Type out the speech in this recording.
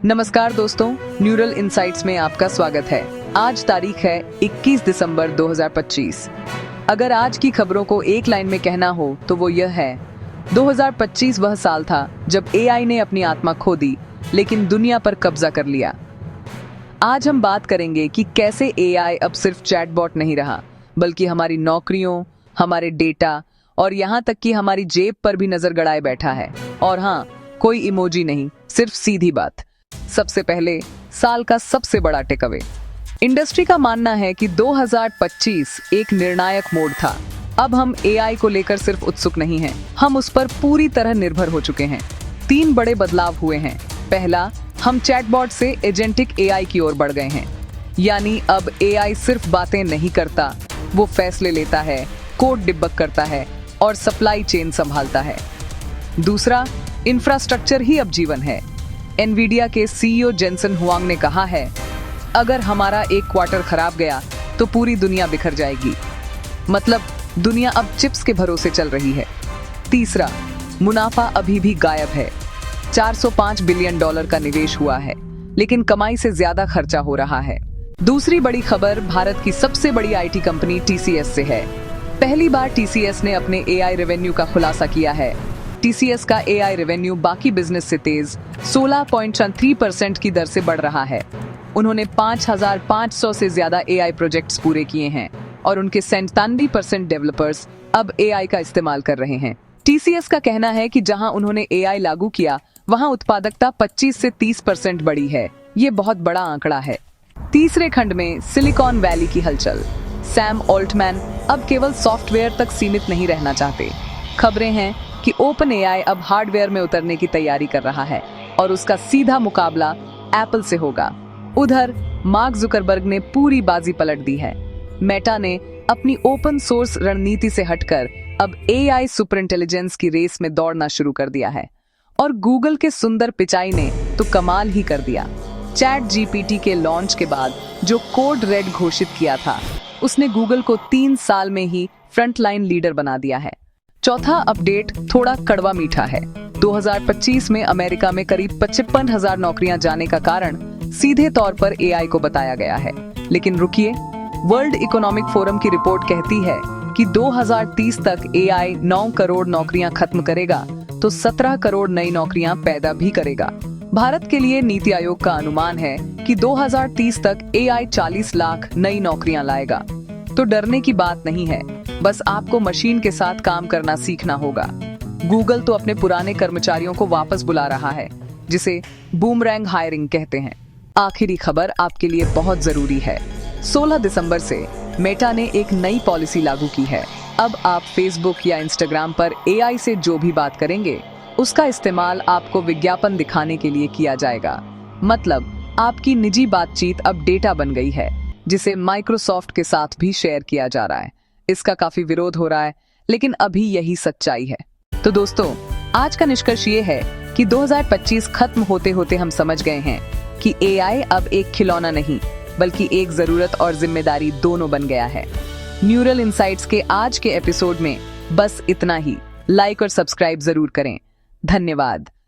नमस्कार दोस्तों, neural insights में आपका स्वागत है। आज तारीख है 21 दिसंबर 2025। अगर आज की खबरों को एक लाइन में कहना हो तो वो यह है, 2025 वह साल था जब एआई ने अपनी आत्मा खो दी लेकिन दुनिया पर कब्जा कर लिया। आज हम बात करेंगे कि कैसे एआई अब सिर्फ चैटबॉट नहीं रहा, बल्कि हमारी नौकरियों, हमारे डेटा और यहाँ तक कि हमारी जेब पर भी नजर गड़ाए बैठा है। और हाँ, कोई इमोजी नहीं, सिर्फ सीधी बात। सबसे पहले साल का सबसे बड़ा टेकअवे। इंडस्ट्री का मानना है कि 2025 एक निर्णायक मोड़ था। अब हम एआई को लेकर सिर्फ उत्सुक नहीं हैं, हम उस पर पूरी तरह निर्भर हो चुके हैं। 3 बड़े बदलाव हुए हैं। पहला, हम चैटबॉट से एजेंटिक एआई की ओर बढ़ गए हैं। यानी अब एआई सिर्फ बातें नहीं करता, वो फैसले लेता है, कोड डिबग करता है और सप्लाई चेन संभालता है। दूसरा, इंफ्रास्ट्रक्चर ही अब जीवन है। एनवीडिया के सीईओ जेनसन हुआंग ने कहा है, अगर हमारा एक क्वार्टर खराब गया तो पूरी दुनिया बिखर जाएगी। मतलब दुनिया अब चिप्स के भरोसे चल रही है। तीसरा, मुनाफा अभी भी गायब है। $405 बिलियन का निवेश हुआ है, लेकिन कमाई से ज्यादा खर्चा हो रहा है। दूसरी बड़ी खबर भारत की सबसे बड़ी आईटी कंपनी टीसीएस से है। पहली बार टीसीएस ने अपने एआई रेवेन्यू का खुलासा किया है। टीसीएस का एआई रेवेन्यू बाकी बिजनेस से तेज 16.3% की दर से बढ़ रहा है। उन्होंने 5,500 से ज्यादा एआई प्रोजेक्ट्स पूरे किए हैं और उनके 97% डेवलपर्स अब एआई का इस्तेमाल कर रहे हैं। टीसीएस का कहना है कि जहां उन्होंने एआई लागू किया, वहां उत्पादकता 25 से 30% बढ़ी है। ये बहुत बड़ा आंकड़ा है। तीसरे खंड में सिलिकॉन वैली की हलचल। सैम ऑल्टमैन अब केवल सॉफ्टवेयर तक सीमित नहीं रहना चाहते। खबरें हैं कि ओपन एआई अब हार्डवेयर में उतरने की तैयारी कर रहा है और उसका सीधा मुकाबला एप्पल से होगा। उधर मार्क जुकरबर्ग ने पूरी बाजी पलट दी है। मेटा ने अपनी ओपन सोर्स रणनीति से हटकर अब एआई सुपर इंटेलिजेंस की रेस में दौड़ना शुरू कर दिया है। और गूगल के सुंदर पिचाई ने तो कमाल ही कर दिया। चैट जीपीटी के लॉन्च के बाद जो कोड रेड घोषित किया था, उसने गूगल को 3 साल में ही फ्रंटलाइन लीडर बना दिया है। चौथा अपडेट थोड़ा कड़वा मीठा है। 2025 में अमेरिका में करीब 55,000 नौकरियां जाने का कारण सीधे तौर पर एआई को बताया गया है। लेकिन रुकिए, वर्ल्ड इकोनॉमिक फोरम की रिपोर्ट कहती है कि 2030 तक एआई 9 करोड़ नौकरियां खत्म करेगा तो 17 करोड़ नई नौकरियां पैदा भी करेगा। भारत के लिए नीति आयोग का अनुमान है कि 2030 तक एआई 40 लाख नई नौकरियां लाएगा। तो डरने की बात नहीं है, बस आपको मशीन के साथ काम करना सीखना होगा। गूगल तो अपने पुराने कर्मचारियों को वापस बुला रहा है, जिसे बूमरैंग हायरिंग कहते हैं। आखिरी खबर आपके लिए बहुत जरूरी है। 16 दिसंबर से मेटा ने एक नई पॉलिसी लागू की है। अब आप फेसबुक या इंस्टाग्राम पर एआई से जो भी बात करेंगे, उसका इस्तेमाल आपको विज्ञापन दिखाने के लिए किया जाएगा। मतलब आपकी निजी बातचीत अब डेटा बन गई है, जिसे माइक्रोसॉफ्ट के साथ भी शेयर किया जा रहा है। इसका काफी विरोध हो रहा है, लेकिन अभी यही सच्चाई है। तो दोस्तों, आज का निष्कर्ष ये है कि 2025 खत्म होते होते हम समझ गए हैं कि एआई अब एक खिलौना नहीं, बल्कि एक जरूरत और जिम्मेदारी दोनों बन गया है। न्यूरल इनसाइट्स के आज के एपिसोड में बस इतना ही। लाइक और सब्सक्राइब जरूर करें। धन्यवाद।